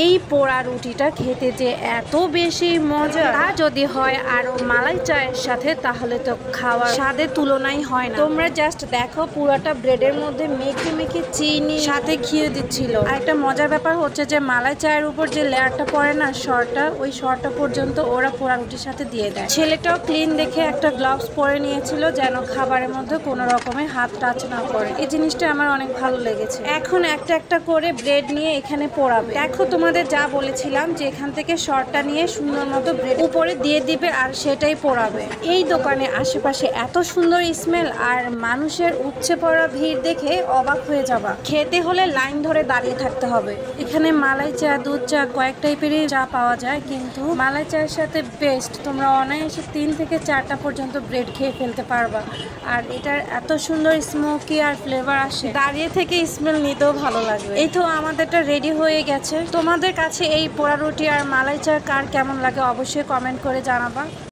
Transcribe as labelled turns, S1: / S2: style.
S1: এই পোড়া রুটিটা খেতে যে এত বেশি মজা, তা যদি হয় আরো মালাই চায়ের সাথে তাহলে তো খাওয়ার স্বাদের তুলনাই হয় না। তোমরা জাস্ট দেখো, পুরাটা ব্রেডের মধ্যে মেখে মেখে চিনি সাথে ঘি দিচ্ছিল। আর একটা মজার ব্যাপার হচ্ছে যে মালাই চায়ের উপর যে লেয়ারটা পড়ে না, সরটা, ওই সরটা পর্যন্ত ওরা পোড়া রুটির সাথে দিয়ে দেয়। ছেলেটাও ক্লিন দেখে একটা গ্লাভস পরে নিয়েছিল যেন খাবারের মধ্যে কোনো রকমের হাত টাচ না করে। এই জিনিসটা আমার অনেক ভালো লেগেছে। এখন একটা একটা করে ব্রেড নিয়ে এখানে পোড়াবে। দেখো, তোমাদের যা বলেছিলাম যে এখান থেকে সরটা নিয়ে সুন্দর মতো ব্রেড উপরে দিয়ে দিবে আর সেটাই পোড়াবে। এই দোকানে আশেপাশে এত সুন্দর স্মেল আর মানুষের উপচে পড়া ভিড় দেখে অবাক হয়ে যাবা। খেতে হলে লাইন ধরে দাঁড়িয়ে থাকতে হবে। এখানে মালাই চা, দুধ চা, কয়েক টাইপেরই চা পাওয়া যায়, কিন্তু মালাই চায়ের সাথে বেস্ট। তোমরা অনায়াসে 3 থেকে 4টা পর্যন্ত ব্রেড খেয়ে ফেলতে পারবা। আর এটার এত সুন্দর স্মোকি আর ফ্লেভার আসে, দাঁড়িয়ে থেকে স্মেল নিতেও ভালো লাগবে। এই তো আমাদেরটা রেডি হয়ে গেছে। তোমাদের কাছে এই পোড়া রুটি আর মালাই চা কার কেমন লাগে অবশ্যই কমেন্ট করে জানাবা।